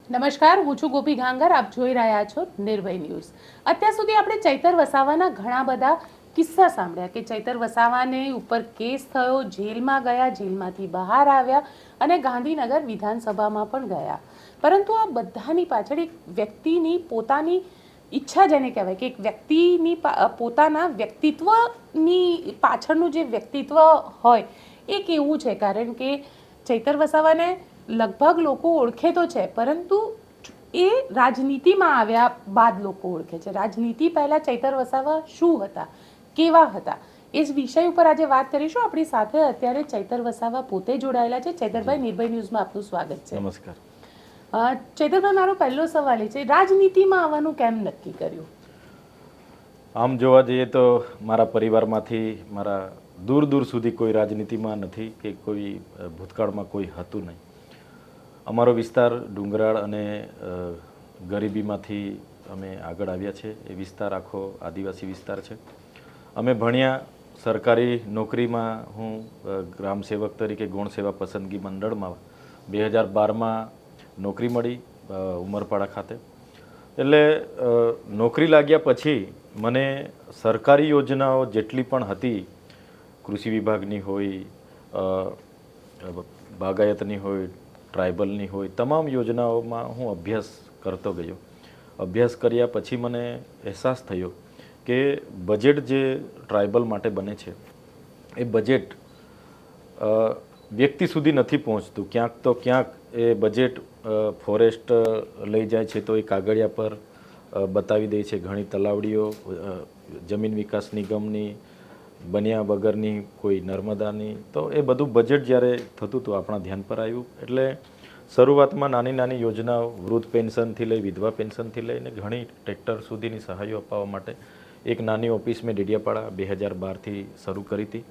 નમસ્કાર, હું છું ગોપી ગાંગર. આપ જોઈ રહ્યા છો નિર્ભય ન્યૂઝ. અત્યાર સુધી આપણે ચૈતર વસાવાના ઘણા બધા કિસ્સા સાંભળ્યા કે ચૈતર વસાવાને ઉપર કેસ થયો, જેલમાં ગયા, જેલમાંથી બહાર આવ્યા અને ગાંધીનગર વિધાનસભામાં પણ ગયા. પરંતુ આ બધાની પાછળ એક વ્યક્તિની પોતાની ઈચ્છા, જેને કહેવાય કે એક વ્યક્તિની પોતાના વ્યક્તિત્વની પાછળનું જે વ્યક્તિત્વ હોય એ કેવું છે. કારણ કે ચૈતર વસાવાને લગભગ લોકો ઓળખે તો છે, પરંતુ એ રાજનીતિમાં આવ્યા બાદ લોકો ઓળખે છે. રાજનીતિ પહેલાં ચૈતર વસાવા શું હતા, કેવા હતા, એ વિષય ઉપર આજે વાત કરીશું. આપણી સાથે અત્યારે ચૈતર વસાવા પોતે જોડાયેલા છે. ચૈતરભાઈ, નિર્ભય ન્યૂઝમાં આપનું સ્વાગત છે. નમસ્કાર. ચૈતરભાઈ, મારો પહેલો સવાલ એ છે, રાજનીતિમાં આવવાનું કેમ નક્કી કર્યું? આમ જોવા જઈએ તો મારા પરિવારમાંથી મારા દૂર દૂર સુધી કોઈ રાજનીતિમાં નથી કે કોઈ ભૂતકાળમાં કોઈ હતું નહીં. અમારો વિસ્તાર ડુંગરાળ અને ગરીબીમાંથી અમે આગળ આવ્યા છે. એ વિસ્તાર આખો આદિવાસી વિસ્તાર છે. અમે ભણ્યા, સરકારી નોકરીમાં હું ગ્રામ સેવક તરીકે ગૌણ સેવા પસંદગી મંડળમાં 2012માં નોકરી મળી ઉમરપાડા ખાતે. એટલે નોકરી લાગ્યા પછી મને સરકારી યોજનાઓ જેટલી પણ હતી, કૃષિ વિભાગની હોય, બાગાયતની હોય, ટ્રાઇબલની હોય, તમામ યોજનાઓમાં હું અભ્યાસ કરતો ગયો. અભ્યાસ કર્યા પછી મને અહેસાસ થયો કે બજેટ જે ટ્રાઇબલ માટે બને છે એ બજેટ વ્યક્તિ સુધી નથી પહોંચતું. ક્યાંક તો ક્યાંક એ બજેટ ફોરેસ્ટ લઈ જાય છે તો એ કાગળિયા પર બતાવી દે છે. ઘણી તલાવડીઓ જમીન વિકાસ નિગમની બન્યા વગરની, કોઈ નર્મદાની, તો એ બધું બજેટ જ્યારે થતું હતું આપણા ધ્યાન પર આવ્યું. એટલે શરૂઆતમાં નાની નાની યોજનાઓ, વૃદ્ધ પેન્શનથી લઈ વિધવા પેન્શનથી લઈને ઘણી ટ્રેક્ટર સુધીની સહાયો અપાવવા માટે એક નાની ઓફિસ મેં ડેડિયાપાડા 2012થી શરૂ કરી હતી.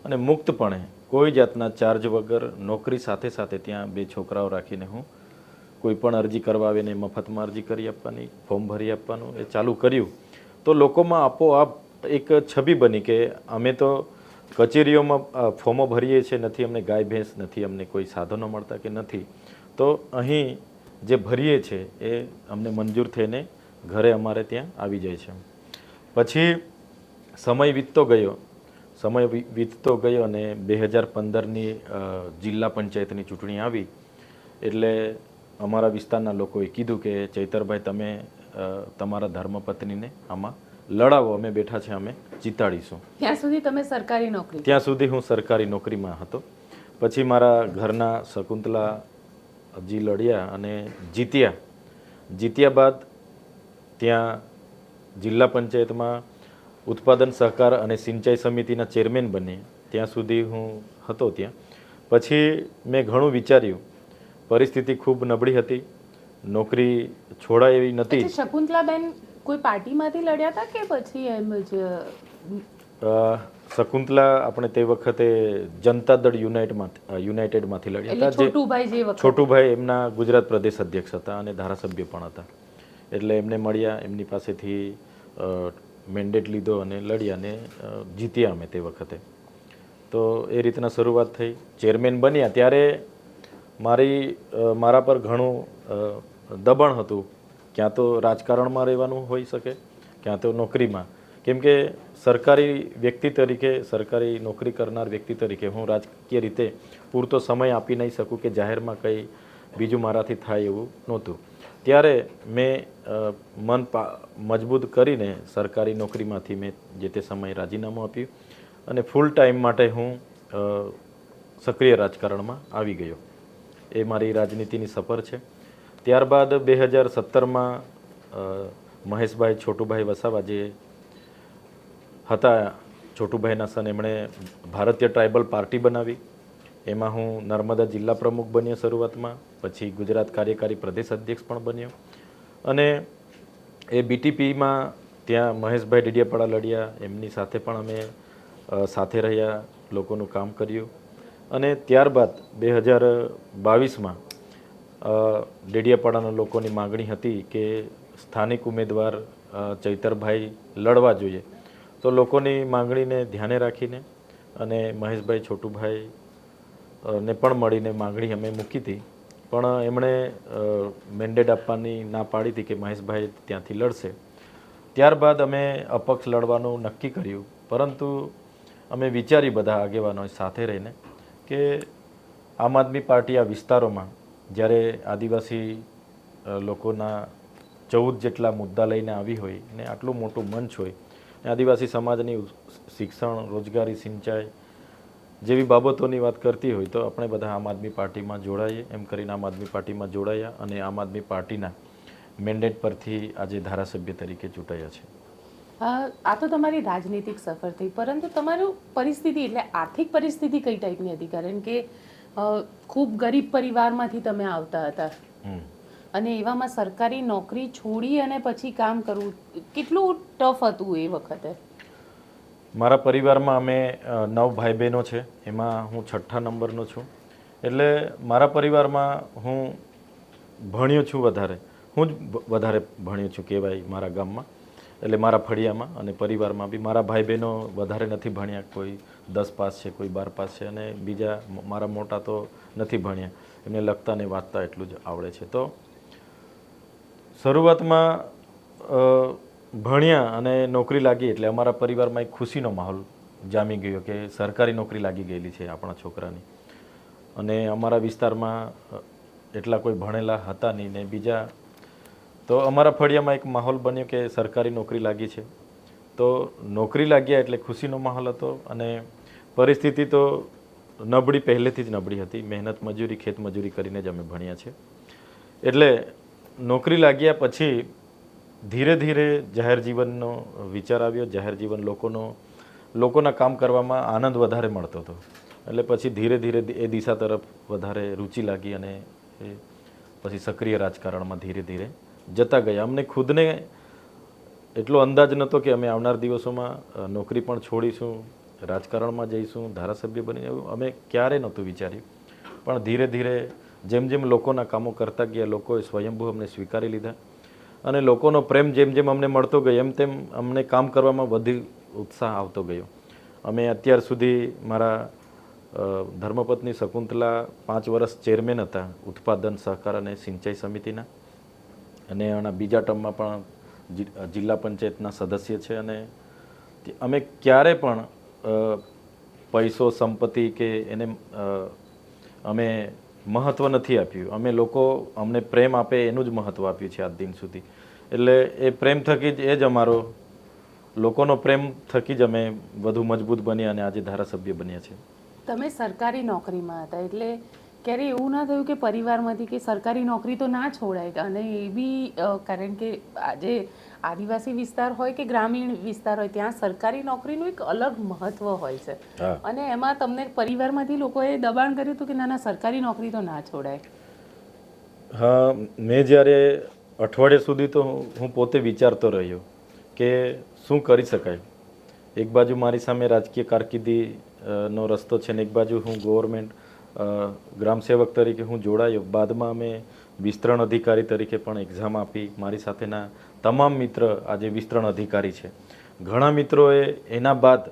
અને મુક્તપણે કોઈ જાતના ચાર્જ વગર નોકરી સાથે સાથે ત્યાં 2 છોકરાઓ રાખીને હું કોઈ પણ અરજી કરવા આવે ને મફતમાં અરજી કરી આપવાની, ફોર્મ ભરી આપવાનું એ ચાલુ કર્યું. તો લોકોમાં આપોઆપ એક છબી બની કે અમે તો કચેરીઓમાં ફોર્મો ભરીએ છીએ, નથી અમને ગાય ભેંસ, નથી અમને કોઈ સાધનો મળતા કે નથી, તો અહીં જે ભરીએ છીએ એ અમને મંજૂર થઈને ઘરે અમારે ત્યાં આવી જાય છે. પછી સમય વીતતો ગયો અને 2015ની જિલ્લા પંચાયતની ચૂંટણી આવી. એટલે અમારા વિસ્તારના લોકોએ કીધું કે ચૈતરભાઈ, તમે તમારા ધર્મપત્નીને આમાં લડાવો, અમે બેઠા છે, અમે જીતાડીશું. ત્યાં સુધી તમે સરકારી નોકરી? ત્યાં સુધી હું સરકારી નોકરીમાં હતો. પછી મારા ઘરના શકુંતલાજી લડ્યા અને જીત્યા બાદ ત્યાં જિલ્લા પંચાયતમાં ઉત્પાદન સહકાર અને સિંચાઈ સમિતિના ચેરમેન બને ત્યાં સુધી હું હતો ત્યાં. પછી મેં ઘણું વિચાર્યું, પરિસ્થિતિ ખૂબ નબળી હતી, નોકરી છોડાય એવી નથી. શકુંતલાબેન કોઈ પાર્ટીમાંથી લડ્યા હતા કે પછી એમ જ? શકુંતલા આપણે તે વખતે જનતા દળ યુનાઇટેડમાંથી લડ્યા હતા. છોટુભાઈ એમના ગુજરાત પ્રદેશ અધ્યક્ષ હતા અને ધારાસભ્ય પણ હતા. એટલે એમને મળ્યા, એમની પાસેથી મેન્ડેટ લીધો અને લડ્યા અને જીત્યા અમે તે વખતે. તો એ રીતના શરૂઆત થઈ. ચેરમેન બન્યા ત્યારે મારા પર ઘણું દબાણ હતું. ક્યાં તો રાજકારણમાં રહેવાનું હોઈ શકે, ક્યાં તો નોકરીમાં. કેમ કે સરકારી વ્યક્તિ તરીકે, સરકારી નોકરી કરનાર વ્યક્તિ તરીકે હું રાજકીય રીતે પૂરતો સમય આપી નહીં શકું કે જાહેરમાં કંઈ બીજું મારાથી થાય એવું નહોતું. ત્યારે મેં મન મજબૂત કરીને સરકારી નોકરીમાંથી મેં જે તે સમયે રાજીનામું આપ્યું અને ફૂલ ટાઈમ માટે હું સક્રિય રાજકારણમાં આવી ગયો. એ મારી રાજનીતિની સફર છે. ત્યારબાદ 2017માં મહેશભાઈ છોટુભાઈ વસાવા જે હતા, છોટુભાઈના સન, એમણે ભારતીય ટ્રાઇબલ પાર્ટી બનાવી. એમાં હું નર્મદા જિલ્લા પ્રમુખ બન્યો શરૂઆતમાં, પછી ગુજરાત કાર્યકારી પ્રદેશ અધ્યક્ષ પણ બન્યો. અને એ BTPમાં ત્યાં મહેશભાઈ ડેડિયાપાડા લડ્યા, એમની સાથે પણ અમે સાથે રહ્યા, લોકોનું કામ કર્યું. અને ત્યારબાદ 2022માં ડેડિયાપાડાના લોકોની માગણી હતી કે સ્થાનિક ઉમેદવાર ચૈતરભાઈ લડવા જોઈએ. તો લોકોની માગણીને ધ્યાને રાખીને અને મહેશભાઈ છોટુભાઈ ને પણ મળીને માગણી અમે મૂકી હતી પણ એમણે મેન્ડેટ આપવાની ના પાડી હતી કે મહેશભાઈ ત્યાંથી લડશે. ત્યારબાદ અમે અપક્ષ લડવાનું નક્કી કર્યું, પરંતુ અમે વિચારી બધા આગેવાનો સાથે રહીને કે આમ આદમી પાર્ટી આ વિસ્તારોમાં જ્યારે આદિવાસી લોકોના 14 જેટલા મુદ્દા લઈને આવી હોય ને આટલું મોટું મંચ હોય, આદિવાસી સમાજની શિક્ષણ, રોજગારી, સિંચાઈ જેવી બાબતોની વાત કરતી હોય તો આપણે બધા આમ આદમી પાર્ટીમાં જોડાઈએ એમ કરીને આમ આદમી પાર્ટીમાં જોડાયા અને આમ આદમી પાર્ટીના મેન્ડેટ પરથી આજે ધારાસભ્ય તરીકે ચૂંટાયા છે. આ તો તમારી રાજનીતિક સફર થઈ, પરંતુ તમારું પરિસ્થિતિ એટલે આર્થિક પરિસ્થિતિ કઈ ટાઈપની હતી? કારણ કે ખૂબ ગરીબ પરિવારમાંથી તમે આવતા હતા અને એવામાં સરકારી નોકરી છોડી અને પછી કામ કરવું કેટલું ટફ હતું એ વખતે? મારા પરિવારમાં અમે 9 ભાઈ બહેનો છે, એમાં હું 6ઠ્ઠા નંબરનો છું. એટલે મારા પરિવારમાં હું ભણ્યો છું વધારે, હું જ વધારે ભણ્યો છું કહેવાય મારા ગામમાં, એટલે મારા ફળિયામાં અને પરિવારમાં બી. મારા ભાઈ બહેનો વધારે નથી ભણ્યા, કોઈ 10 પાસ છે, કોઈ 12 પાસ છે અને બીજા મારા મોટા તો નથી ભણ્યા, એમને લખતા ને વાંચતા એટલું જ આવડે છે. તો શરૂઆતમાં ભણ્યા અને નોકરી લાગી એટલે અમારા પરિવારમાં એક ખુશીનો માહોલ જામી ગયો કે સરકારી નોકરી લાગી ગયેલી છે આપણા છોકરાની. અને અમારા વિસ્તારમાં એટલા કોઈ ભણેલા હતા નહીં ને બીજા તો અમારા ફળિયામાં એક માહોલ બન્યો કે સરકારી નોકરી લાગી છે. તો નોકરી લાગ્યા એટલે ખુશીનો માહોલ હતો અને પરિસ્થિતિ તો નબળી, પહેલેથી જ નબળી હતી. મહેનત મજૂરી, ખેત મજૂરી કરીને જ અમે ભણ્યા છે. એટલે નોકરી લાગ્યા પછી ધીરે ધીરે જાહેર જીવનનો વિચાર આવ્યો. જાહેર જીવન લોકોના કામ કરવામાં આનંદ વધારે મળતો હતો. એટલે પછી ધીરે ધીરે એ દિશા તરફ વધારે રુચિ લાગી અને એ પછી સક્રિય રાજકારણમાં ધીરે ધીરે જતા ગયા. અમને ખુદને એટલો અંદાજ નહોતો કે અમે આવનાર દિવસોમાં નોકરી પણ છોડીશું, રાજકારણમાં જઈશું, ધારાસભ્ય બની, એવું અમે ક્યારેય નહોતું વિચાર્યું. પણ ધીરે ધીરે જેમ જેમ લોકોના કામો કરતા ગયા, લોકોએ સ્વયંભૂ અમને સ્વીકારી લીધા અને લોકોનો પ્રેમ જેમ જેમ અમને મળતો ગયો એમ તેમ અમને કામ કરવામાં વધુ ઉત્સાહ આવતો ગયો. અમે અત્યાર સુધી મારા ધર્મપત્ની શકુંતલા 5 વર્ષ ચેરમેન હતા ઉત્પાદન, સહકાર અને સિંચાઈ સમિતિના અને એના બીજા ટર્મમાં પણ જિલ્લા પંચાયતના સદસ્ય છે. અને અમે ક્યારે પણ પૈસો, સંપત્તિ કે એને અમે મહત્ત્વ નથી આપ્યું. અમે લોકો અમને પ્રેમ આપે એનું જ મહત્ત્વ આપ્યું છે આજ દિન સુધી. એટલે એ પ્રેમ થકી જ, એ જ અમારો લોકોનો પ્રેમ થકી જ અમે વધુ મજબૂત બન્યા અને આજે ધારાસભ્ય બન્યા છે. તમે સરકારી નોકરીમાં હતા એટલે ક્યારે એવું ના થયું કે પરિવારમાંથી કે સરકારી નોકરી તો ના છોડાય? અને એ બી કારણ કે આજે આદિવાસી વિસ્તાર હોય કે ગ્રામીણ વિસ્તાર હોય ત્યાં સરકારી નોકરીનું એક અલગ મહત્વ હોય છે. અને એમાં તમને પરિવારમાંથી લોકોએ દબાણ કર્યું હતું કે ના ના સરકારી નોકરી તો ના છોડાય? હા, મેં જ્યારે અઠવાડિયા સુધી તો હું પોતે વિચારતો રહ્યો કે શું કરી શકાય. એક બાજુ મારી સામે રાજકીય કારકિર્દી નો રસ્તો છે ને એક બાજુ હું ગવર્મેન્ટ ગ્રામસેવક તરીકે હું જોડાયો. બાદમાં અમે વિસ્તરણ અધિકારી તરીકે પણ એક્ઝામ આપી. મારી સાથેના તમામ મિત્ર આજે વિસ્તરણ અધિકારી છે. ઘણા મિત્રોએ એના બાદ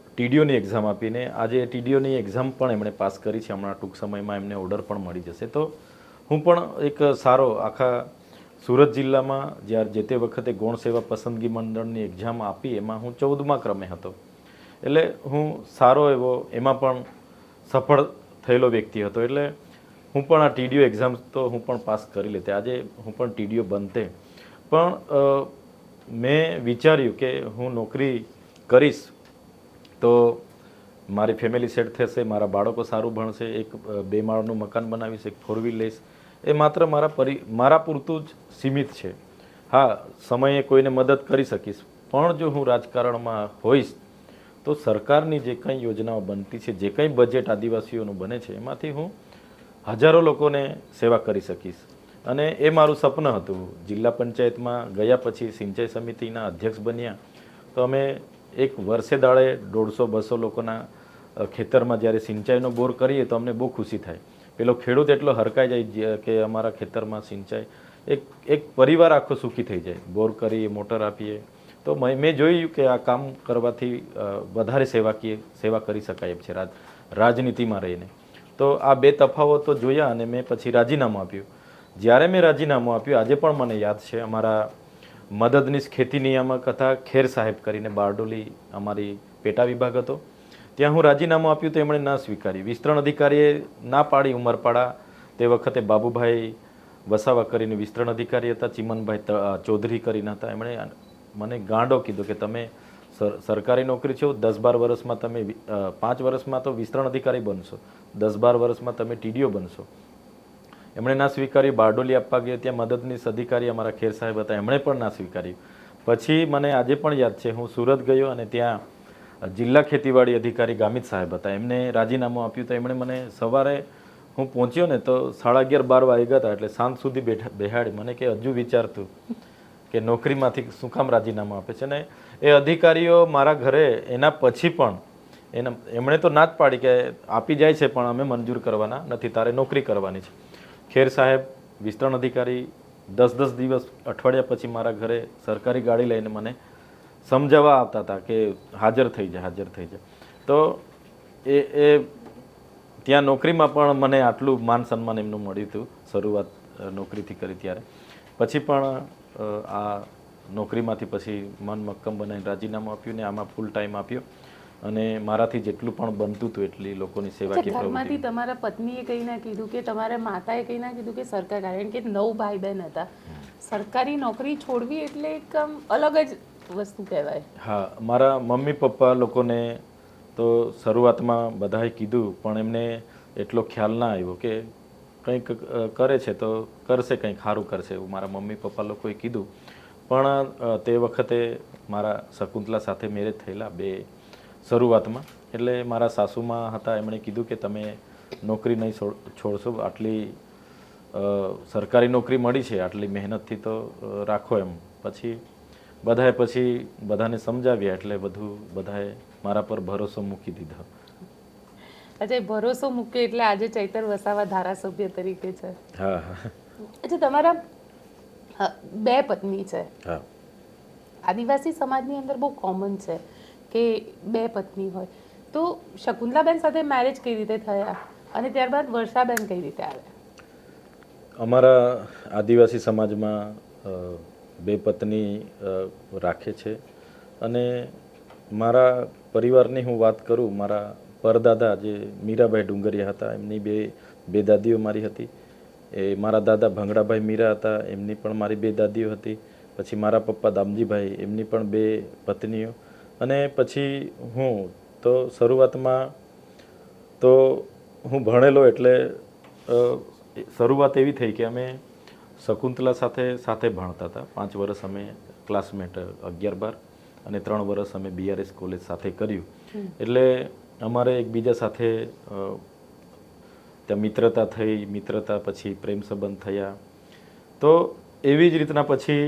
ટીડીઓની એક્ઝામ આપીને આજે ટીડીઓની એક્ઝામ પણ એમણે પાસ કરી છે. હમણાં ટૂંક સમયમાં એમને ઓર્ડર પણ મળી જશે. તો હું પણ એક સારો આખા સુરત જિલ્લામાં જ્યારે જે તે વખતે ગૌણ સેવા પસંદગી મંડળની એક્ઝામ આપી એમાં હું 14મા ક્રમે હતો. એટલે હું સારો એવો એમાં પણ સફળ થયેલો વ્યક્તિ હતો. એટલે હું પણ આ ટીડીઓ એક્ઝામ તો હું પણ પાસ કરી લેતે. આજે હું પણ ટીડીઓ બનતે. પણ મેં વિચાર્યું કે હું નોકરી કરીશ તો મારી ફેમિલી સેટ થશે, મારા બાળકો સારું ભણશે, એક 2 માળનું મકાન બનાવીશ, એક 4 વ્હીલ લઈશ. એ માત્ર મારા પૂરતું જ સીમિત છે. હા, સમયે કોઈને મદદ કરી શકીશ, પણ જો હું રાજકારણમાં હોઈશ તો સરકારની જે કંઈ યોજનાઓ બનતી છે, જે કંઈ બજેટ આદિવાસીઓનું બને છે એમાંથી હું હજારો લોકોને સેવા કરી શકીશ. અને એ મારું સપન હતું. જિલ્લા પંચાયતમાં ગયા પછી સિંચાઈ સમિતિના અધ્યક્ષ બન્યા તો અમે એક વર્ષે દાડે 150-200 લોકોના ખેતરમાં જ્યારે સિંચાઈનો બોર કરીએ તો અમને બહુ ખુશી થાય. પેલો ખેડૂત એટલો હરકાઈ જાય કે અમારા ખેતરમાં સિંચાઈ, એક પરિવાર આખો સુખી થઈ જાય. બોર કરીએ, મોટર આપીએ. તો મેં જોયું કે આ કામ કરવાથી વધારે સેવા કરી શકાય એમ છે રાજનીતિમાં રહીને. તો આ બે તફાવતો જોયા અને મેં પછી રાજીનામું આપ્યું. જ્યારે મેં રાજીનામું આપ્યું, આજે પણ મને યાદ છે, અમારા મદદનીશ ખેતી નિયામક હતા ખેર સાહેબ કરીને, બારડોલી અમારી પેટા વિભાગ હતો, ત્યાં હું રાજીનામું આપ્યું તો એમણે ના સ્વીકાર્યું. વિસ્તરણ અધિકારીએ ના પાડી. ઉમરપાડા તે વખતે બાબુભાઈ વસાવા કરીને વિસ્તરણ અધિકારી હતા, ચિમનભાઈ ચૌધરી કરીને હતા. એમણે મને ગાંડો કીધો કે તમે સરકારી નોકરી છો, 10-12 વર્ષમાં તમે 5 વર્ષમાં તો વિસ્તરણ અધિકારી બનશો, 10-12 વર્ષમાં તમે ટીડીઓ બનશો. એમણે ના સ્વીકાર્યું. બારડોલી આપવા ગયો, ત્યાં મદદનીશ અધિકારી અમારા ખેર સાહેબ હતા, એમણે પણ ના સ્વીકાર્યું. પછી મને આજે પણ યાદ છે, હું સુરત ગયો અને ત્યાં જિલ્લા ખેતીવાડી અધિકારી ગામિત સાહેબ હતા, એમને રાજીનામું આપ્યું. તો એમણે મને સવારે હું પહોંચ્યો ને તો 11:30-12 વાગ્યા હતા, એટલે સાંજ સુધી બેહાડી મને કે હજુ વિચારતું કે નોકરીમાંથી શું કામ રાજીનામું આપે છે. ને એ અધિકારીઓ મારા ઘરે એના પછી પણ એમણે તો ના જ પાડી કે આપી જાય છે પણ અમે મંજૂર કરવાના નથી, તારે નોકરી કરવાની છે. ખેર સાહેબ વિસ્તરણ અધિકારી 10-10 દિવસ અઠવાડિયા પછી મારા ઘરે સરકારી ગાડી લઈને મને સમજાવવા આવતા હતા કે હાજર થઈ જાય. તો એ ત્યાં નોકરીમાં પણ મને આટલું માન સન્માન એમનું મળ્યું હતું. શરૂઆત નોકરીથી કરી ત્યારે. પછી પણ આ નોકરીમાંથી પછી મન મક્કમ બનાવીને રાજીનામું આપ્યું ને આમાં ફૂલ ટાઈમ આપ્યો અને મારાથી જેટલું પણ બનતું હતું એટલી લોકોની સેવાકીય ઘરમાંથી તમારા પત્નીએ કંઈ ના કીધું કે તમારા માતાએ કંઈ ના કીધું કે સરકાર, કારણ કે 9 ભાઈ બહેન હતા, સરકારી નોકરી છોડવી એટલે એક અલગ જ વસ્તુ કહેવાય. હા, મારા મમ્મી પપ્પા લોકોને તો શરૂઆતમાં બધાએ કીધું પણ એમને એટલો ખ્યાલ ના આવ્યો કે કંઈક કરે છે તો કરશે, કંઈક સારું કરશે એવું મારા મમ્મી પપ્પા લોકોએ કીધું. પણ તે વખતે મારા શકુંતલા સાથે મેરેજ થયેલા બે શરૂઆતમાં, એટલે મારા સાસુમાં હતા, એમણે કીધું કે તમે નોકરી નહીં છોડશો, આટલી સરકારી નોકરી મળી છે, આટલી મહેનતથી તો રાખો એમ. પછી બધાને સમજાવ્યા એટલે બધાએ મારા પર ભરોસો મૂકી દીધો. અચ્છા, ભરોસો મૂકે એટલે આજે ચૈતર વસાવા ધારાસભ્ય તરીકે છે. હા. અચ્છા, તમારા 2 પત્ની છે. હા. આદિવાસી સમાજની અંદર બહુ કોમન છે કે 2 પત્ની હોય. તો શકુંતલાબેન સાથે મેરેજ કઈ રીતે થયા અને ત્યારબાદ વર્ષાબેન કઈ રીતે આવ્યા? અમારા આદિવાસી સમાજમાં 2 પત્ની રાખે છે અને મારા પરિવારની હું વાત કરું, મારા પરદાદા જે મીરાભાઈ ડુંગરિયા હતા, એમની બે દાદીઓ મારી હતી. એ મારા દાદા ભંગડાભાઈ મીરા હતા, એમની પણ મારી 2 દાદીઓ હતી. પછી મારા પપ્પા દામજીભાઈ, એમની પણ 2 પત્નીઓ. અને પછી હું તો શરૂઆતમાં તો હું ભણેલો એટલે શરૂઆત એવી થઈ કે અમે શકુંતલા સાથે ભણતા હતા. 5 વર્ષ અમે ક્લાસમેટ 11-12 અને 3 વર્ષ અમે BRS કોલેજ સાથે કર્યું. એટલે અમારે એકબીજા સાથે ત્યાં મિત્રતા પછી પ્રેમ સંબંધ થયા. તો એવી જ રીતના પછી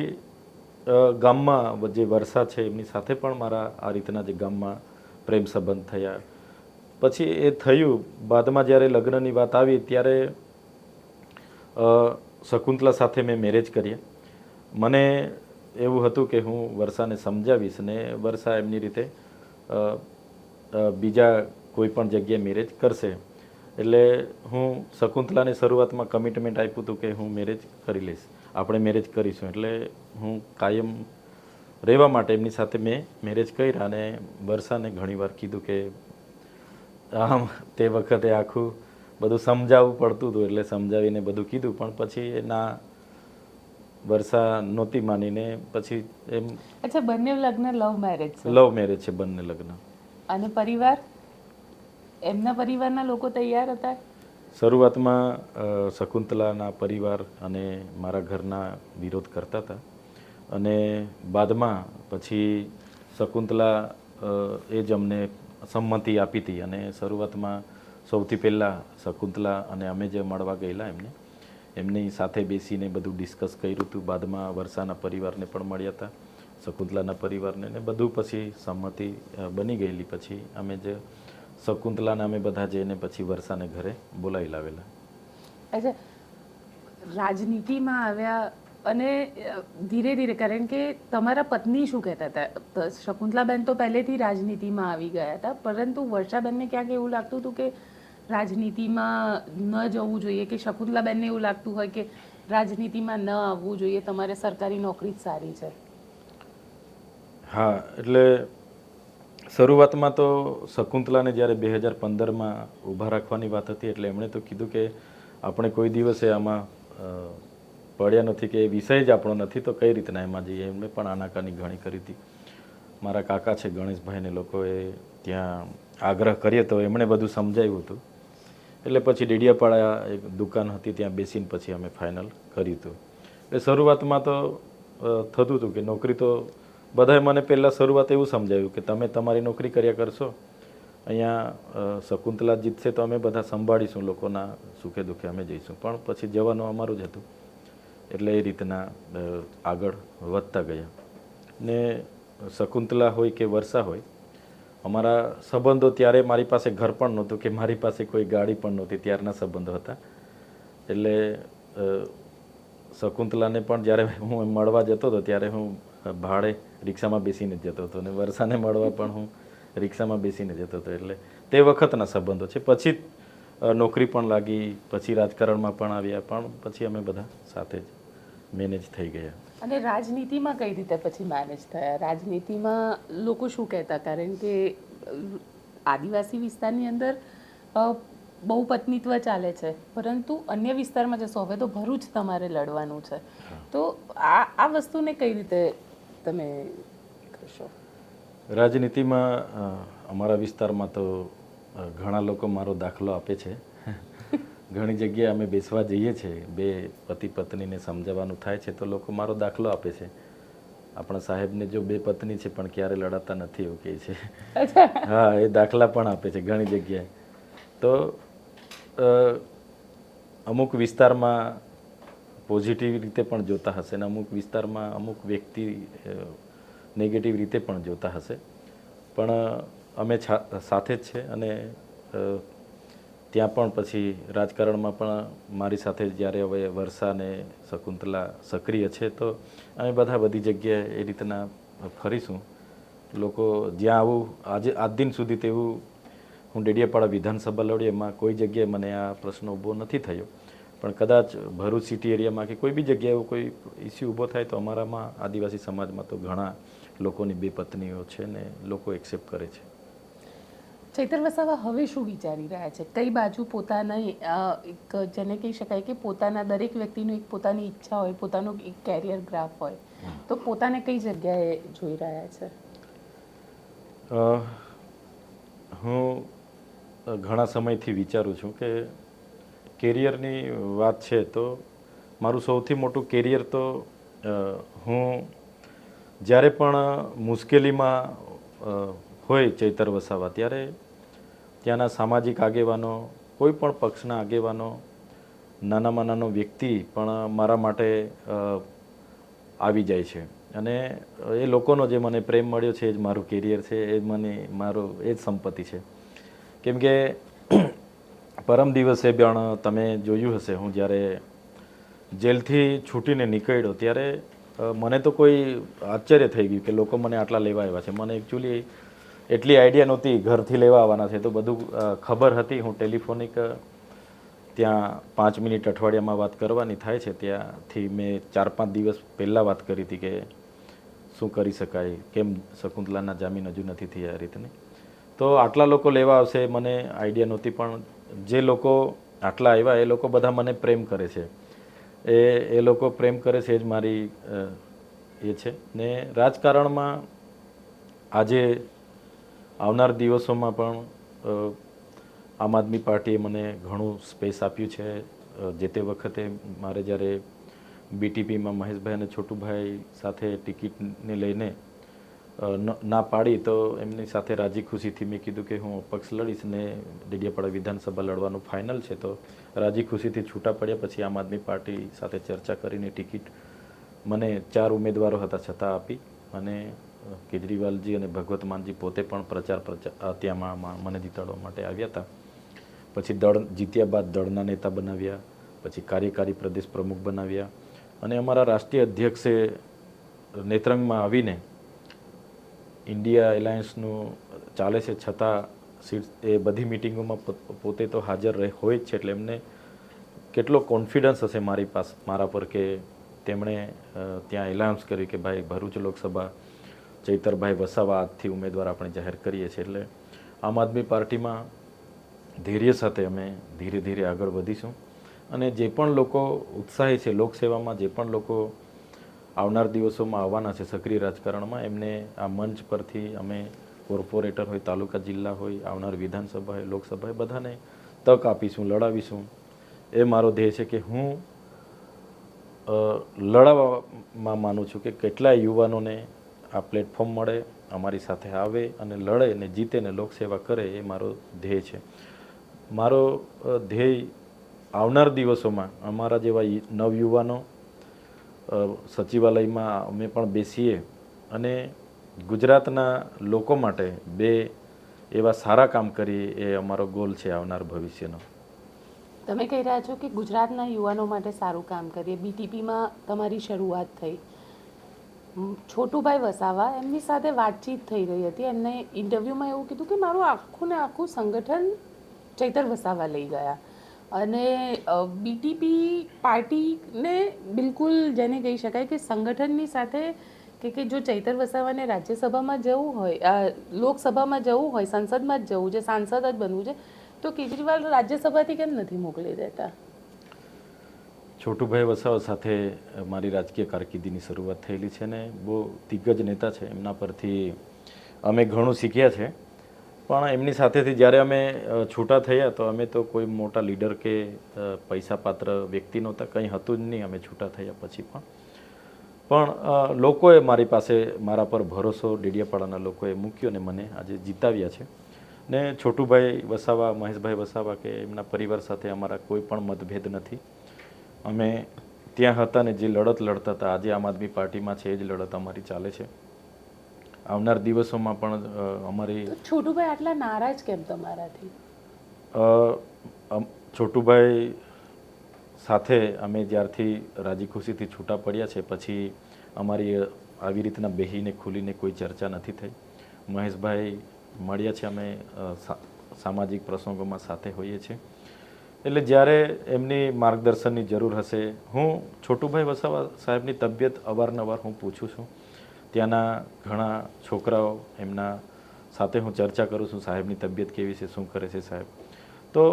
ગામમાં જે વર્ષા છે એમની સાથે પણ મારા આ રીતના જે ગામમાં પ્રેમ સંબંધ થયા. પછી એ થયું. બાદમાં જ્યારે લગ્નની વાત આવી ત્યારે શકુંતલા સાથે મેં મેરેજ કર્યા. મને એવું હતું કે હું વર્ષાને સમજાવીશ ને વર્ષા એમની રીતે બીજા કોઈ પણ જગ્યાએ મેરેજ કરશે. એટલે હું શકુંતલાને શરૂઆતમાં કમિટમેન્ટ આપ્યું હતું કે હું મેરેજ કરી લઈશ, આપણે મેરેજ કરીશું. એટલે હું કાયમ રહેવા માટે એમની સાથે મેં મેરેજ કર્યા. અને વર્ષાને ઘણીવાર કીધું કે આમ તે વખતે આખું બધું સમજાવવું પડતું હતું, એટલે સમજાવીને બધું કીધું. પણ પછી એના વર્ષા નહોતી માનીને પછી એમ. અચ્છા, બંને લગ્ન લવ મેરેજ છે? લવ મેરેજ છે બંને લગ્ન. અને પરિવાર, એમના પરિવારના લોકો તૈયાર હતા? શરૂઆતમાં શકુંતલાના પરિવાર અને મારા ઘરના વિરોધ કરતા હતા અને બાદમાં પછી શકુંતલા એ જ અમને સંમતિ આપી હતી. અને શરૂઆતમાં સૌથી પહેલાં શકુંતલા અને અમે જે મળવા ગયેલા એમની સાથે બેસીને બધું ડિસ્કસ કર્યું હતું. બાદમાં વર્ષાના પરિવારને પણ મળ્યા હતા, શકુંતલાના પરિવારને, ને બધું પછી સંમતિ બની ગયેલી. પછી અમે જે શકુંતલાને અમે બધા જઈને પછી વર્ષાને ઘરે બોલાવી લાવેલા. અચ્છા, રાજનીતિમાં આવ્યા અને ધીરે ધીરે, કારણ કે તમારા પત્ની શું કહેતા હતા, શકુંતલાબેન તો પહેલેથી રાજનીતિમાં આવી ગયા હતા, પરંતુ વર્ષાબેનને ક્યાંક એવું લાગતું હતું કે રાજનીતિમાં ન જવું જોઈએ કે શકુંતલાબેનને એવું લાગતું હોય કે રાજનીતિમાં ન આવવું જોઈએ, તમારે સરકારી નોકરી જ સારી છે? હા, એટલે શરૂઆતમાં તો શકુંતલાને જ્યારે 2015માં ઊભા રાખવાની વાત હતી એટલે એમણે તો કીધું કે આપણે કોઈ દિવસે આમાં પડ્યા નથી કે એ વિષય જ આપણો નથી તો કઈ રીતના એમાં જઈએ. એમણે પણ આનાકાની ઘણી કરી હતી. મારા કાકા છે ગણેશભાઈને લોકોએ ત્યાં આગ્રહ કર્યો તો એમણે બધું સમજાવ્યું હતું. એટલે પછી ડેડિયાપાડા એક દુકાન હતી ત્યાં બેસીને પછી અમે ફાઇનલ કર્યું હતું. એટલે શરૂઆતમાં તો થતું હતું કે નોકરી તો બધાએ મને પહેલાં શરૂઆત એવું સમજાવ્યું કે તમે તમારી નોકરી કર્યા કરશો, અહીંયા શકુંતલા જીતશે તો અમે બધા સંભાળીશું, લોકોના સુખે દુઃખે અમે જઈશું. પણ પછી જવાનું અમારું જ હતું એટલે એ રીતના આગળ વધતા ગયા. ને શકુંતલા હોય કે વર્ષા હોય, અમારા સંબંધો ત્યારે મારી પાસે ઘર પણ નહોતું કે મારી પાસે કોઈ ગાડી પણ નહોતી, ત્યારના સંબંધો હતા. એટલે શકુંતલાને પણ જ્યારે હું મળવા જતો હતો ત્યારે હું ભાડે રિક્ષામાં બેસીને જ જતો હતો અને વર્ષાને મળવા પણ હું રિક્ષામાં બેસીને જતો હતો. એટલે તે વખતના સંબંધો છે. પછી નોકરી પણ લાગી, પછી રાજકારણમાં પણ આવ્યા, પણ પછી અમે બધા સાથે જ મેનેજ થઈ ગયા. અને રાજનીતિમાં કઈ રીતે પછી મેનેજ થયા? રાજનીતિમાં લોકો શું કહેતા? કારણ કે આદિવાસી વિસ્તારની અંદર બહુ પત્નીત્વ ચાલે છે, પરંતુ અન્ય વિસ્તારમાં જશો, હવે તો ભરૂચ તમારે લડવાનું છે, તો આ વસ્તુને કઈ રીતે તમે કરશો? રાજનીતિમાં અમારા વિસ્તારમાં તો ઘણા લોકો મારો દાખલો આપે છે. ઘણી જગ્યાએ અમે બેસવા જઈએ છીએ, બે પતિ પત્નીને સમજાવવાનું થાય છે તો લોકો મારો દાખલો આપે છે. આપણા સાહેબને જો બે પત્ની છે પણ ક્યારે લડાતા નથી એવું કહે છે. હા, એ દાખલા પણ આપે છે ઘણી જગ્યાએ. તો અમુક વિસ્તારમાં પોઝિટિવ રીતે પણ જોતા હશે ને અમુક વિસ્તારમાં અમુક વ્યક્તિ નેગેટિવ રીતે પણ જોતા હશે, પણ અમે સાથે જ છે. અને ત્યાં પણ પછી રાજકારણમાં પણ મારી સાથે જ્યારે હવે વર્ષા અને શકુંતલા સક્રિય છે તો અમે બધા બધી જગ્યાએ એ રીતના ફરીશું. લોકો જ્યાં આવું આજ દિન સુધી તેવું હું ડેડિયાપાડા વિધાનસભા લડી એમાં કોઈ જગ્યાએ મને આ પ્રશ્ન ઊભો નથી થયો, પણ કદાચ ભરૂચ સિટી એરિયામાં કે કોઈ બી જગ્યાએ એવો કોઈ ઇસ્યુ ઊભો થાય તો અમારામાં આદિવાસી સમાજમાં તો ઘણા લોકોની બે પત્નીઓ છે ને લોકો એક્સેપ્ટ કરે છે. ચૈતર વસાવા હવે શું વિચારી રહ્યા છે? કઈ બાજુ પોતાની એક જેને કહી શકાય કે પોતાના દરેક વ્યક્તિનું એક પોતાની ઈચ્છા હોય, પોતાનું એક કેરિયર ગ્રાફ હોય, તો પોતાને કઈ જગ્યાએ જોઈ રહ્યા છે? હું ઘણા સમયથી વિચારું છું કે કેરિયરની વાત છે તો મારું સૌથી મોટું કેરિયર તો હું જ્યારે પણ મુશ્કેલીમાં હોય ચૈતર વસાવા ત્યારે ત્યાંના સામાજિક આગેવાનો, કોઈ પણ પક્ષના આગેવાનો, નાનામાં નાનો વ્યક્તિ પણ મારા માટે આવી જાય છે. અને એ લોકોનો જે મને પ્રેમ મળ્યો છે એ જ મારું કેરિયર છે, એ જ સંપત્તિ છે. કેમ કે પરમ દિવસે પણ તમે જોયું હશે, હું જ્યારે જેલથી છૂટીને નીકળ્યો ત્યારે મને તો કોઈ આશ્ચર્ય થઈ ગયું કે લોકો મને આટલા લેવા આવ્યા છે. મને એકચ્યુઅલી એટલી આઈડિયા નહોતી ઘરથી લેવા આવવાના છે, તો બધું ખબર હતી. હું ટેલિફોનિક ત્યાં 5 મિનિટ અઠવાડિયામાં વાત કરવાની થાય છે, ત્યાંથી મેં 4-5 દિવસ પહેલાં વાત કરી હતી કે શું કરી શકાય, કેમ શકુંતલાના જામીન હજુ નથી થયા આ રીતની. તો આટલા લોકો લેવા આવશે મને આઈડિયા નહોતી, પણ જે લોકો આટલા આવ્યા એ લોકો બધા મને પ્રેમ કરે છે. એ લોકો પ્રેમ કરે છે એ જ મારી એ છે. ને રાજકારણમાં આજે આવનાર દિવસોમાં પણ આમ આદમી પાર્ટીએ મને ઘણું સ્પેસ આપ્યું છે. જે તે વખતે મારે જ્યારે બીટીપીમાં મહેશભાઈ અને છોટુભાઈ સાથે ટિકિટને લઈને ના પાડી તો એમની સાથે રાજી ખુશીથી મેં કીધું કે હું પક્ષ લડીશ ને ડેડિયાપાડા વિધાનસભા લડવાનું ફાઇનલ છે. તો રાજી ખુશીથી છૂટા પડ્યા. પછી આમ આદમી પાર્ટી સાથે ચર્ચા કરીને ટિકિટ મને 4 ઉમેદવારો હતા છતાં આપી, અને કેજરીવાલજી અને ભગવત માનજી પોતે પણ પ્રચાર ત્યાં મને જીતાડવા માટે આવ્યા હતા. પછી દળ જીત્યા બાદ દળના નેતા બનાવ્યા, પછી કાર્યકારી પ્રદેશ પ્રમુખ બનાવ્યા, અને અમારા રાષ્ટ્રીય અધ્યક્ષે નેત્રંગમાં આવીને ઇન્ડિયા એલાયન્સનું ચાલે છે છતાં સીટ એ બધી મિટિંગોમાં પોતે તો હાજર હોય જ છે, એટલે એમને કેટલો કોન્ફિડન્સ હશે મારા પર કે તેમણે ત્યાં એલાઉન્સ કર્યું કે ભાઈ ભરૂચ લોકસભા ચૈતરભાઈ વસાવા આજથી ઉમેદવાર આપણે જાહેર કરીએ છીએ. એટલે આમ આદમી પાર્ટીમાં ધૈર્ય સાથે અમે ધીરે ધીરે આગળ વધીશું અને જે પણ લોકો ઉત્સાહી છે લોકસેવામાં, જે પણ લોકો આવનાર દિવસોમાં આવવાના છે સક્રિય રાજકારણમાં, એમને આ મંચ પરથી અમે કોર્પોરેટર હોય, તાલુકા જિલ્લા હોય, આવનાર વિધાનસભા હોય, લોકસભા હોય, બધાને તક આપીશું, લડાવીશું. એ મારો ધ્યેય છે કે હું લડાવવામાં માનું છું કે કેટલાય યુવાનોને આ પ્લેટફોર્મ મળે, અમારી સાથે આવે અને લડે ને જીતે ને લોકસેવા કરે, એ મારો ધ્યેય છે. મારો ધ્યેય આવનાર દિવસોમાં અમારા જેવા નવયુવાનો સચિવાલયમાં અમે પણ બેસીએ અને ગુજરાતના લોકો માટે બે એવા સારા કામ કરીએ, એ અમારો ગોલ છે આવનાર ભવિષ્યનો. તમે કહી રહ્યા છો કે ગુજરાતના યુવાનો માટે સારું કામ કરીએ. બીટીપીમાં તમારી શરૂઆત થઈ. છોટુભાઈ વસાવા, એમની સાથે વાતચીત થઈ રહી હતી. એમને ઇન્ટરવ્યૂમાં એવું કીધું કે મારું આખું ને આખું સંગઠન ચૈતર વસાવા લઈ ગયા અને બીટીપી પાર્ટીને બિલકુલ જેને કહી શકાય કે સંગઠનની સાથે કે જો ચૈતર વસાવાને રાજ્યસભામાં જવું હોય, લોકસભામાં જવું હોય, સંસદમાં જ જવું છે, સાંસદ જ બનવું છે, તો કેજરીવાલ રાજ્યસભાથી કેમ નથી મોકલી દેતા? છોટુભાઈ વસાવા સાથે મારી રાજકીય કારકિર્દીની શરૂઆત થયેલી છે ને બહુ દિગ્ગજ નેતા છે. એમના પરથી અમે ઘણું શીખ્યા છે. પણ એમની સાથેથી જ્યારે અમે છૂટા થયા તો અમે તો કોઈ મોટા લીડર કે પૈસા પાત્ર વ્યક્તિ નહોતા, કંઈ હતું જ નહીં અમે છૂટા થયા પછી પણ લોકોએ મારી પાસે મારા પર ભરોસો ડેડિયાપાડાના લોકોએ મૂક્યો ને મને આજે જીતાવ્યા છે. ને છોટુભાઈ વસાવા, મહેશભાઈ વસાવા કે એમના પરિવાર સાથે અમારા કોઈ પણ મતભેદ નથી. અમે ત્યાં હતા ને જે લડત લડતા હતા, આજે આમ આદમી પાર્ટીમાં છે, એ જ લડત અમારી ચાલે છે. આવનાર દિવસોમાં પણ અમારી. છોટુભાઈ આટલા નારાજ કેમ તમારાથી? છોટુભાઈ સાથે અમે જ્યારથી રાજી ખુશીથી છૂટા પડ્યા છે પછી અમારી આવી રીતના બેહીને ખુલીને કોઈ ચર્ચા નથી થઈ. મહેશભાઈ મળ્યા છે, અમે સામાજિક પ્રસંગોમાં સાથે હોઈએ છીએ. એટલે જ્યારે એમની માર્ગદર્શનની જરૂર હશે, હું છોટુભાઈ વસાવા સાહેબની તબિયત અવારનવાર હું પૂછું છું. ત્યાંના ઘણા છોકરાઓ એમના સાથે હું ચર્ચા કરું છું, સાહેબની તબિયત કેવી છે, શું કરે છે સાહેબ. તો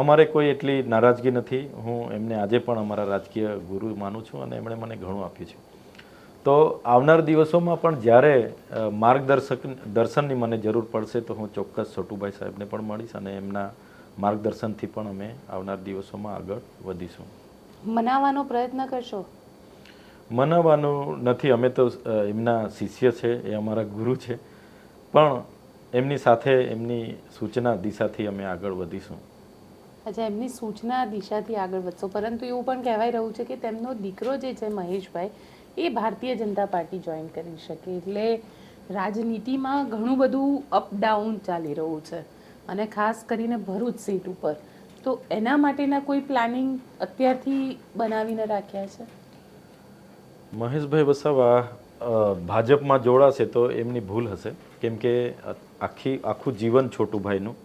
અમારે કોઈ એટલી નારાજગી નથી. હું એમને આજે પણ અમારા રાજકીય ગુરુ માનું છું અને એમણે મને ઘણું આપ્યું છે. તો આવનાર દિવસોમાં પણ જ્યારે દર્શનની મને જરૂર પડશે તો હું ચોક્કસ છોટુભાઈ સાહેબને પણ મળીશ અને એમના માર્ગદર્શનથી પણ અમે આવનાર દિવસોમાં આગળ વધીશું. મનાવવાનો પ્રયત્ન કરશો? મનાવવાનું નથી, અમે તો એમના શિષ્ય છે, એ અમારા ગુરુ છે, પણ એમની સાથે એમની સૂચના દિશાથી અમે આગળ વધીશું. અચ્છા, એમની સૂચના દિશાથી આગળ વધશો. પરંતુ એવું પણ કહેવાય રહ્યું છે કે તેમનો દીકરો જે છે મહેશભાઈ, એ ભારતીય જનતા પાર્ટી જોઈન કરી શકે. એટલે રાજનીતિમાં ઘણું બધું અપડાઉન ચાલી રહ્યું છે અને ખાસ કરીને ભરૂચ સીટ ઉપર. તો એના માટેના કોઈ પ્લાનિંગ અત્યારથી બનાવીને રાખ્યા છે? મહેશભાઈ વસાવા ભાજપમાં જોડાશે તો એમની ભૂલ હશે, કેમ કે આખું જીવન છોટુભાઈનું,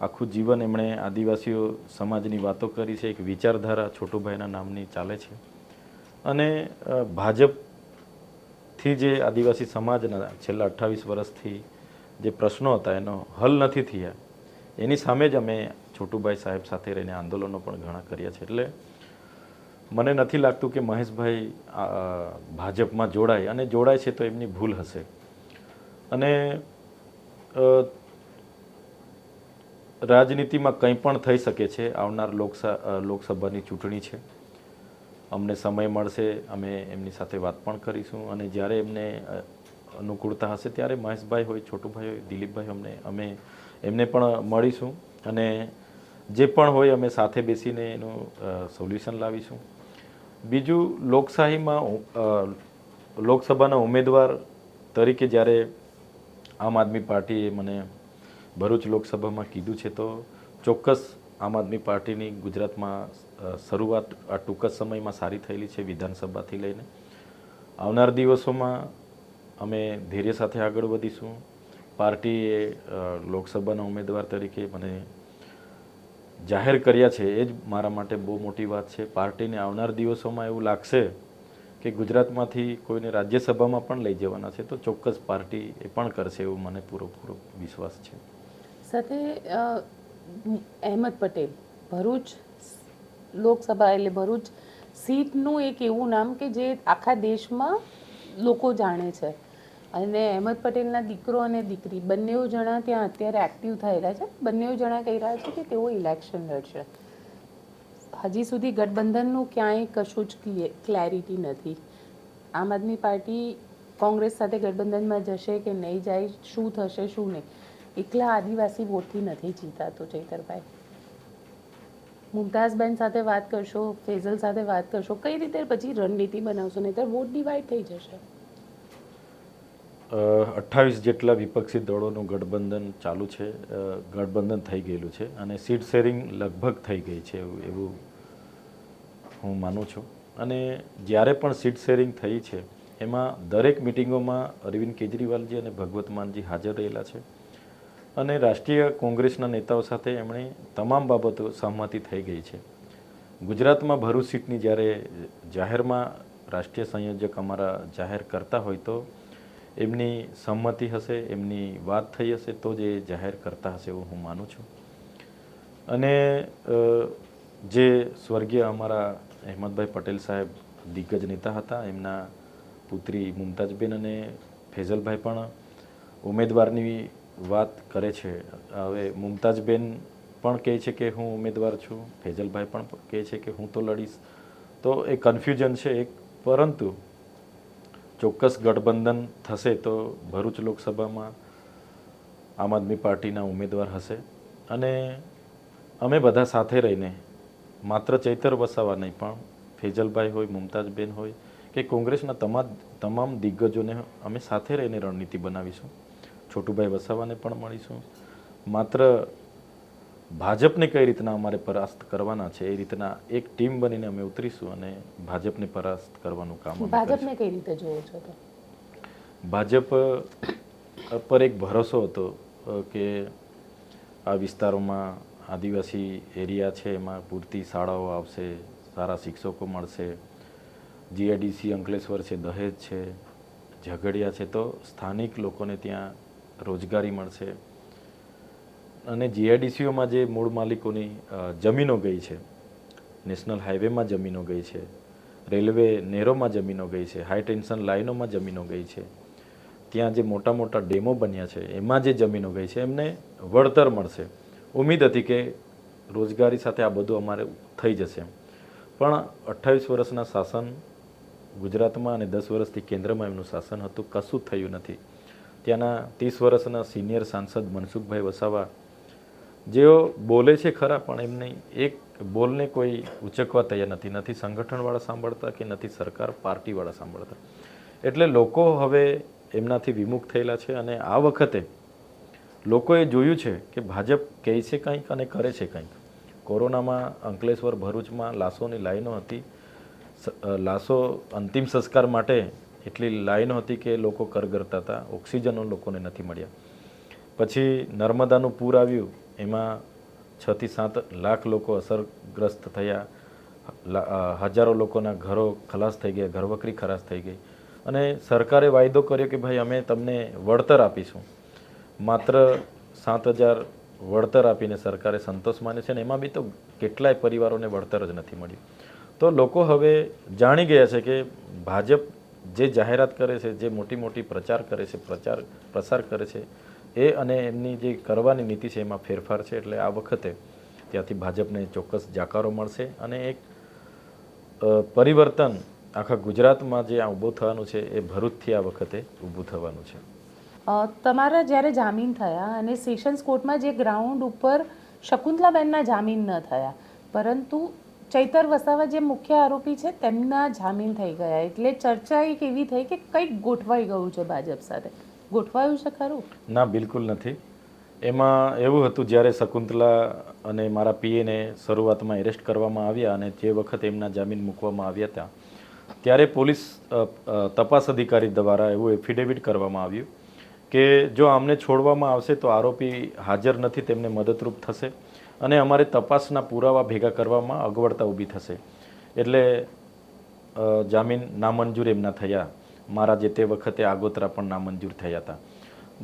આખું જીવન એમણે આદિવાસીઓ સમાજની વાતો કરી છે. એક વિચારધારા છોટુભાઈના નામની ચાલે છે અને ભાજપથી જે આદિવાસી સમાજના છેલ્લા 28 વર્ષથી જે પ્રશ્નો હતા એનો હલ નથી થયા, એની સામે જ અમે છોટુભાઈ સાહેબ સાથે રહીને આંદોલનો પણ ઘણા કર્યા છે. એટલે મને નથી લાગતું કે મહેશભાઈ ભાજપમાં જોડાય, અને જોડાય છે તો એમની ભૂલ હશે. અને રાજનીતિમાં કંઈ પણ થઈ શકે છે. આવનાર લોકસભાની ચૂંટણી છે, અમને સમય મળશે, અમે એમની સાથે વાત પણ કરીશું અને જ્યારે એમને અનુકૂળતા હશે ત્યારે મહેશભાઈ હોય, છોટુભાઈ હોય, દિલીપભાઈ અમે એમને પણ મળીશું અને જે પણ હોય અમે સાથે બેસીને એનું સોલ્યુશન લાવીશું. બીજું, લોકસભાના ઉમેદવાર તરીકે જ્યારે આમ આદમી પાર્ટીએ મને ભરૂચ લોકસભામાં કીધું છે તો ચોક્કસ આમ આદમી પાર્ટીની ગુજરાતમાં શરૂઆત આ ટૂંક જ સમયમાં સારી થયેલી છે વિધાનસભાથી લઈને. આવનાર દિવસોમાં અમે ધૈર્ય સાથે આગળ વધીશું. પાર્ટીએ લોકસભાના ઉમેદવાર તરીકે મને જાહેર કર્યા છે એ જ મારા માટે બહુ મોટી વાત છે. પાર્ટીને આવનાર દિવસોમાં એવું લાગશે કે ગુજરાતમાંથી કોઈને રાજ્યસભામાં પણ લઈ જવાના છે તો ચોક્કસ પાર્ટી એ પણ કરશે એવું મને પૂરો વિશ્વાસ છે. સાથે અહેમદ પટેલ ભરૂચ લોકસભા એટલે ભરૂચ સીટનું એક એવું નામ કે જે આખા દેશમાં લોકો જાણે છે અને અહેમદ પટેલના દીકરો અને દીકરી બંને જણા ત્યાં અત્યારે એક્ટિવ થયેલા છે. બંને જણા કહી રહ્યા છે કે તેઓ ઇલેક્શન લડશે. હજી સુધી ગઠબંધનનું ક્યાંય કશું જ ક્લેરિટી નથી. આમ આદમી પાર્ટી કોંગ્રેસ સાથે ગઠબંધનમાં જશે કે નહીં જાય, શું થશે શું નહીં, એકલા આદિવાસી વોટથી નથી જીતાતો. ચૈતરભાઈ, મુમતાઝબેન સાથે વાત કરશો, ફેઝલ સાથે વાત કરશો, કઈ રીતે પછી રણનીતિ બનાવશો, નહીં તો વોટ ડિવાઈડ થઈ જશે. 28 જેટલા વિપક્ષી દળોનું ગઠબંધન ચાલુ છે, ગઠબંધન થઈ ગયેલું છે અને સીટ શેરિંગ લગભગ થઈ ગઈ છે એવું હું માનું છું. અને જ્યારે પણ સીટ શેરિંગ થઈ છે એમાં દરેક મિટિંગોમાં અરવિંદ કેજરીવાલજી અને ભગવત માનજી હાજર રહેલા છે અને રાષ્ટ્રીય કોંગ્રેસના નેતાઓ સાથે એમણે તમામ બાબતો સહમતિ થઈ ગઈ છે. ગુજરાતમાં ભરૂચ સીટની જ્યારે જાહેરમાં રાષ્ટ્રીય સંયોજક અમારા જાહેર કરતા હોય તો એમની સંમતિ હશે, એમની વાત થઈ હશે તો જ એ જાહેર કરતા હશે એવું હું માનું છું. અને જે સ્વર્ગીય અમારા અહેમદભાઈ પટેલ સાહેબ દિગ્ગજ નેતા હતા, એમના પુત્રી મુમતાઝબેન અને ફેઝલભાઈ પણ ઉમેદવારની વાત કરે છે. હવે મુમતાઝબેન પણ કહે છે કે હું ઉમેદવાર છું, ફેઝલભાઈ પણ કહે છે કે હું તો લડીશ. તો એ કન્ફ્યુઝન છે એક, પરંતુ ચોક્કસ ગઠબંધન થશે તો ભરૂચ લોકસભામાં આમ આદમી પાર્ટીના ઉમેદવાર હશે અને અમે બધા સાથે રહીને માત્ર ચૈતર વસાવા નહીં પણ ફેઝલભાઈ હોય, મુમતાઝબેન હોય કે કોંગ્રેસના તમામ દિગ્ગજોને અમે સાથે રહીને રણનીતિ બનાવીશું. છોટુભાઈ વસાવાને પણ મળીશું. માત્ર ભાજપને કઈ રીતના અમારે પરાસ્ત કરવાના છે એ રીતના એક ટીમ બનીને અમે ઉતરીશું અને ભાજપને પરાસ્ત કરવાનું કામ અમે ભાજપને કઈ રીતે જોવો છો? તો ભાજપ પર એક ભરોસો હતો કે આ વિસ્તારોમાં આદિવાસી એરિયા છે એમાં પૂરતી શાળાઓ આવશે, સારા શિક્ષકો મળશે, જીઆઈડીસી અંકલેશ્વર છે, દહેજ છે, ઝઘડિયા છે, તો સ્થાનિક લોકોને ત્યાં રોજગારી મળશે અને જીઆઈડીસીઓમાં જે મૂળ માલિકોની જમીનો ગઈ છે, નેશનલ હાઈવેમાં જમીનો ગઈ છે, રેલવે નેરોમાં જમીનો ગઈ છે, હાઈ ટેન્શન લાઇનોમાં જમીનો ગઈ છે, ત્યાં જે મોટા મોટા ડેમો બન્યા છે એમાં જે જમીનો ગઈ છે એમને વળતર મળશે. ઉમ્મીદ હતી કે રોજગારી સાથે આ બધું અમારે થઈ જશે, પણ 28 વર્ષના શાસન ગુજરાતમાં અને 10 વર્ષથી કેન્દ્રમાં એમનું શાસન હતું, કશું થયું નથી. ત્યાંના 30 વર્ષના સિનિયર સાંસદ મનસુખભાઈ વસાવા જેઓ બોલે છે ખરા પણ એમને એક બોલને કોઈ ઉચકવા તૈયાર નથી, નથી સંગઠનવાળા સાંભળતા કે નથી સરકાર પાર્ટીવાળા સાંભળતા. એટલે લોકો હવે એમનાથી વિમુખ થયેલા છે અને આ વખતે લોકોએ જોયું છે કે ભાજપ કહે છે કંઈક અને કરે છે કંઈક. કોરોનામાં અંકલેશ્વર ભરૂચમાં લાશોની લાઈનો હતી, લાશો અંતિમ સંસ્કાર માટે એટલી લાઈનો હતી કે લોકો કરગરતા હતા, ઓક્સિજનો લોકોને નથી મળ્યા. પછી નર્મદાનું પૂર આવ્યું, એમાં 6 થી 7 લાખ લોકો અસરગ્રસ્ત થયા, હજારો લોકોના ઘરો ખલાસ થઈ ગયા, ઘરવકરી ખલાસ થઈ ગઈ અને સરકારે વાયદો કર્યો કે ભાઈ અમે તમને વળતર આપીશું. માત્ર 7,000 વળતર આપીને સરકારે સંતોષ માન્યો છે અને એમાં બી તો કેટલાય પરિવારોને વળતર જ નથી મળ્યું. તો લોકો હવે જાણી ગયા છે કે ભાજપ જે જાહેરાત કરે છે, જે મોટી મોટી પ્રચાર કરે છે, પ્રસાર કરે છે એ અને એમની જે કરવાની નીતિ છે એમાં ફેરફાર છે. એટલે આ વખતે ત્યાંથી ભાજપને ચોક્કસ જાકારો મળશે અને એક પરિવર્તન આખા ગુજરાતમાં જે આ ઊભું થવાનું છે એ ભરૂચથી આ વખતે ઊભું થવાનું છે. તમારા જ્યારે જામીન થયા અને સેશન્સ કોર્ટમાં જે ગ્રાઉન્ડ ઉપર શકુંતલાબેનના જામીન ન થયા, પરંતુ ચૈતર વસાવા જે મુખ્ય આરોપી છે તેમના જામીન થઈ ગયા, એટલે ચર્ચા એક એવી થઈ કે કંઈક ગોઠવાઈ ગયું છે ભાજપ સાથે. ગોઠવાયું છે ખરું? ના, બિલકુલ નથી. એમાં એવું હતું, જ્યારે શકુંતલા અને મારા પીએને શરૂઆતમાં એરેસ્ટ કરવામાં આવ્યા અને જે વખતે એમના જામીન મૂકવામાં આવ્યા હતા ત્યારે પોલીસ તપાસ અધિકારી દ્વારા એવું એફિડેવિટ કરવામાં આવ્યું કે જો આમને છોડવામાં આવશે તો આરોપી હાજર નથી તેમને મદદરૂપ થશે અને અમારે તપાસના પુરાવા ભેગા કરવામાં અગવડતા ઊભી થશે. એટલે જામીન નામંજૂર એમના થયા. મારા જે તે વખતે આગોતરા પણ નામંજૂર થયા હતા.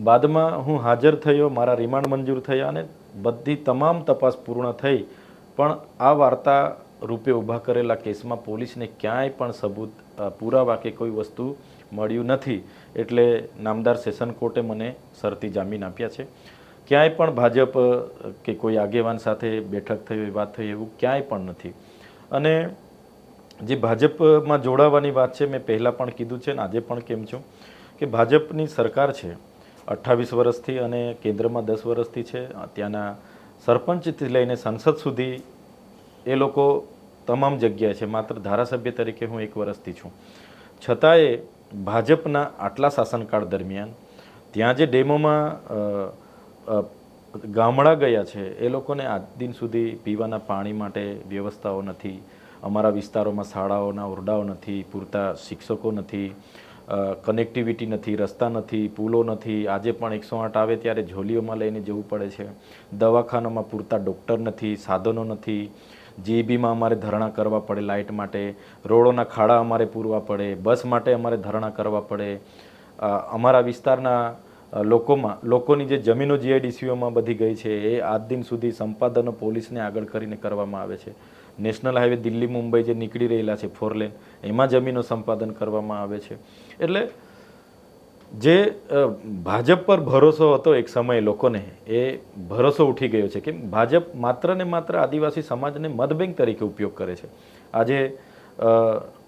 બાદમાં હું હાજર થયો, મારા રિમાન્ડ મંજૂર થયા અને બધી તમામ તપાસ પૂર્ણ થઈ, પણ આ વાર્તા રૂપે ઊભા કરેલા કેસમાં પોલીસને ક્યાંય પણ સબૂત પુરાવા કે કોઈ વસ્તુ મળ્યું નથી. એટલે નામદાર સેશન કોર્ટે મને શરતી જામીન આપ્યા છે. ક્યાંય પણ ભાજપ કે કોઈ આગેવાન સાથે બેઠક થઈ હોય, વાત થઈ, એવું ક્યાંય પણ નથી. અને જે ભાજપમાં જોડાવાની વાત છે, મેં પહેલાં પણ કીધું છે ને આજે પણ કેમ છું કે ભાજપની સરકાર છે 28 વર્ષથી અને કેન્દ્રમાં 10 વર્ષથી છે. ત્યાંના સરપંચથી લઈને સંસદ સુધી એ લોકો તમામ જગ્યાએ છે. માત્ર ધારાસભ્ય તરીકે હું 1 વર્ષથી છું. છતાંય ભાજપના આટલા શાસનકાળ દરમિયાન ત્યાં જે ડેમોમાં ગામડા ગયા છે એ લોકોને આજ દિન સુધી પીવાના પાણી માટે વ્યવસ્થાઓ નથી. અમારા વિસ્તારોમાં શાળાઓના ઓરડાઓ નથી, પૂરતા શિક્ષકો નથી, કનેક્ટિવિટી નથી, રસ્તા નથી, પુલો નથી. આજે પણ 108 આવે ત્યારે ઝોલીઓમાં લઈને જવું પડે છે. દવાખાનામાં પૂરતા ડૉક્ટર નથી, સાધનો નથી. જીબીમાં અમારે ધરણા કરવા પડે લાઇટ માટે, રોડોના ખાડા અમારે પૂરવા પડે, બસ માટે અમારે ધરણા કરવા પડે. અમારા વિસ્તારના લોકોની જે જમીનો જીઆઈડીસીઓમાં બધી ગઈ છે એ આજ દિન સુધી સંપાદનો પોલીસને આગળ કરીને કરવામાં આવે છે. નેશનલ હાઈવે દિલ્હી મુંબઈ જે નીકળી રહેલા છે 4 લેન, એમાં જમીનો સંપાદન કરવામાં આવે છે. એટલે જે ભાજપ પર ભરોસો હતો એક સમયે લોકોને, એ ભરોસો ઉઠી ગયો છે કે ભાજપ માત્ર ને માત્ર આદિવાસી સમાજને મતબેંક તરીકે ઉપયોગ કરે છે. આજે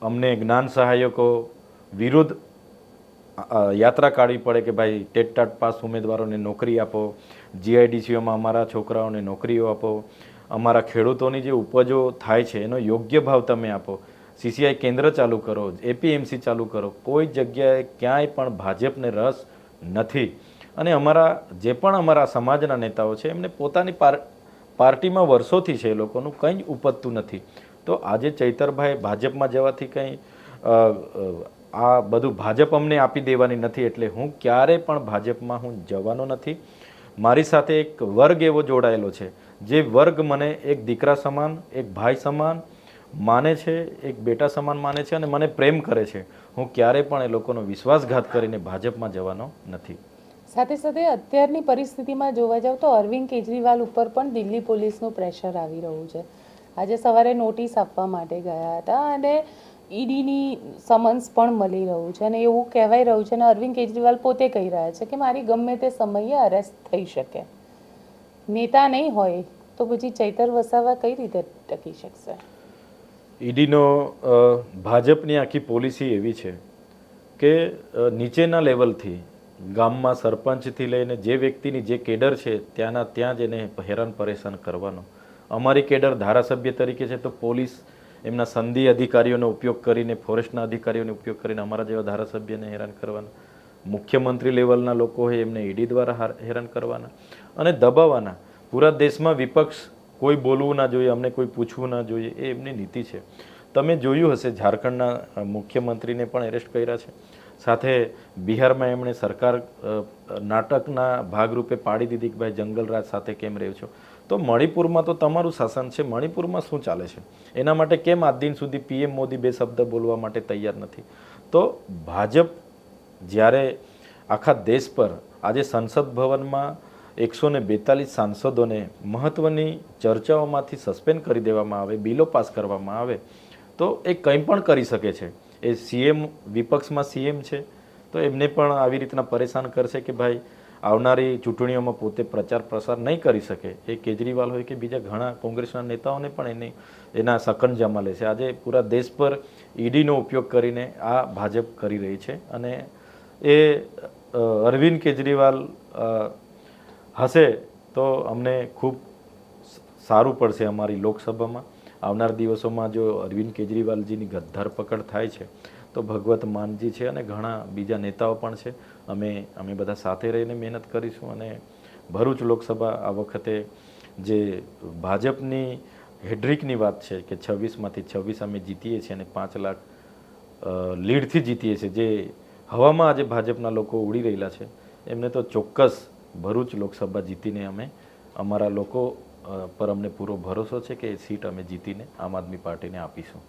અમને જ્ઞાન સહાયકો વિરુદ્ધ યાત્રા કાઢવી પડે કે ભાઈ ટેટ પાસ ઉમેદવારોને નોકરી આપો, જીઆઈડીસીઓમાં અમારા છોકરાઓને નોકરીઓ આપો, અમારા ખેડૂતોની જે ઉપજો થાય છે એનો યોગ્ય ભાવ તમે આપો, સીસીઆઈ કેન્દ્ર ચાલુ કરો, એપીએમસી ચાલુ કરો. કોઈ જગ્યાએ ક્યાંય પણ ભાજપને રસ નથી. અને અમારા જે પણ અમારા સમાજના નેતાઓ છે એમને પોતાની પાર્ટીમાં વર્ષોથી છે, એ લોકોનું કંઈ જ ઉપજતું નથી. તો આજે ચૈતરભાઈ ભાજપમાં જવાથી કંઈ આ બધું ભાજપ અમને આપી દેવાની નથી. એટલે હું ક્યારે પણ ભાજપમાં હું જવાનો નથી. મારી સાથે એક વર્ગ એવો જોડાયેલો છે જે વર્ગ મને એક દીકરા સમાન, એક ભાઈ સમાન માને છે, એક બેટા સમાન માને છે અને મને પ્રેમ કરે છે. હું ક્યારે પણ એ લોકોનો વિશ્વાસઘાત કરીને ભાજપમાં જવાનો નથી. સાથે સાથે અત્યારની પરિસ્થિતિમાં જોવા જાવ તો અરવિંદ કેજરીવાલ ઉપર પણ દિલ્હી પોલીસનું પ્રેશર આવી રહ્યું છે. આજે સવારે નોટિસ આપવા માટે ગયા હતા અને ઈડીની સમન્સ પણ મળી રહ્યું છે અને એવું કહેવાય રહ્યું છે અને અરવિંદ કેજરીવાલ પોતે કહી રહ્યા છે કે મારી ગમે તે સમયે અરેસ્ટ થઈ શકે. નેતા નહીં હોય તો પછી ચૈતર વસાવા કઈ રીતે ટકી શકશે? ઈડીનો ભાજપની આખી પોલિસી એવી છે કે નીચેના લેવલથી, ગામમાં સરપંચથી લઈને જે વ્યક્તિની જે કેડર છે ત્યાં જ એને હેરાન પરેશાન કરવાનો. અમારી કેડર ધારાસભ્ય તરીકે છે તો પોલીસ એમના સંધિ અધિકારીઓનો ઉપયોગ કરીને, ફોરેસ્ટના અધિકારીઓનો ઉપયોગ કરીને અમારા જેવા ધારાસભ્યને હેરાન કરવાના. મુખ્યમંત્રી લેવલના લોકો હોય એમને ઈડી દ્વારા હેરાન કરવાના અને દબાવવાના. પૂરા દેશમાં વિપક્ષ કોઈ બોલવું ના જોઈએ, અમને કોઈ પૂછવું ના જોઈએ, એ એમની નીતિ છે. તમે જોયું હશે ઝારખંડના મુખ્યમંત્રીને પણ એરેસ્ટ કર્યા છે. સાથે બિહારમાં એમણે સરકાર નાટકના ભાગરૂપે પાડી દીધી કે ભાઈ જંગલરાજ સાથે કેમ રહ્યો છો. તો મણિપુરમાં તો તમારું શાસન છે, મણિપુરમાં શું ચાલે છે એના માટે કેમ આજ દિન સુધી પીએમ મોદી 2 શબ્દ બોલવા માટે તૈયાર નથી? તો ભાજપ જ્યારે આખા દેશ પર આજે સંસદ ભવનમાં 142 સાંસદોને મહત્ત્વની ચર્ચાઓમાંથી સસ્પેન્ડ કરી દેવામાં આવે, બિલો પાસ કરવામાં આવે, તો એ કંઈ પણ કરી શકે છે. એ સીએમ, વિપક્ષમાં સીએમ છે તો એમને પણ આવી રીતના પરેશાન કરશે કે ભાઈ આવનારી ચૂંટણીઓમાં પોતે પ્રચાર પ્રસાર નહીં કરી શકે. એ કેજરીવાલ હોય કે બીજા ઘણા કોંગ્રેસના નેતાઓને પણ એના સકંજામાં લે છે. આજે પૂરા દેશ પર ઈડીનો ઉપયોગ કરીને આ ભાજપ કરી રહી છે અને એ અરવિંદ કેજરીવાલ હશે તો અમને ખૂબ સારું પડશે અમારી લોકસભામાં. આવનાર દિવસોમાં જો અરવિંદ કેજરીવાલજીની ધરપકડ થાય છે તો ભગવત માનજી છે અને ઘણા બીજા નેતાઓ પણ છે. અમે બધા સાથે રહીને મહેનત કરીશું અને ભરૂચ લોકસભા આ વખતે જે ભાજપની હેડ્રિકની વાત છે કે 26માંથી 26 અમે જીતીએ છીએ અને 5 લાખ લીડથી જીતીએ છીએ, જે હવામાં આજે ભાજપના લોકો ઉડી રહેલા છે, એમને તો ચોક્કસ ભરૂચ લોકસભા જીતીને અમે અમારા લોકો પર અમને પૂરો ભરોસો છે કે એ સીટ અમે જીતીને આમ આદમી પાર્ટીને આપીશું.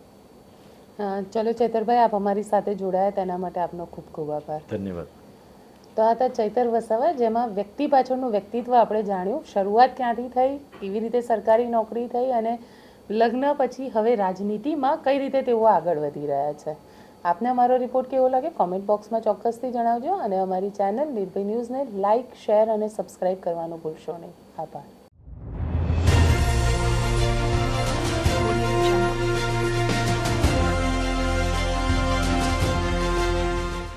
ચલો ચૈતરભાઈ, આપ અમારી સાથે જોડાયા તેના માટે આપનો ખૂબ ખૂબ આભાર. ધન્યવાદ. તો આ હતા ચૈતર વસાવા, જેમાં વ્યક્તિ પાછળનું વ્યક્તિત્વ આપણે જાણ્યું, શરૂઆત ક્યાંથી થઈ, કેવી રીતે સરકારી નોકરી થઈ અને લગ્ન પછી હવે રાજનીતિમાં કઈ રીતે તેઓ આગળ વધી રહ્યા છે. આપને અમારો રિપોર્ટ કેવો લાગે કોમેન્ટ બોક્સમાં ચોક્કસથી જણાવજો અને અમારી ચેનલ નિર્ભય ન્યૂઝને લાઇક, શેર અને સબસ્ક્રાઇબ કરવાનું ભૂલશો નહીં. આભાર.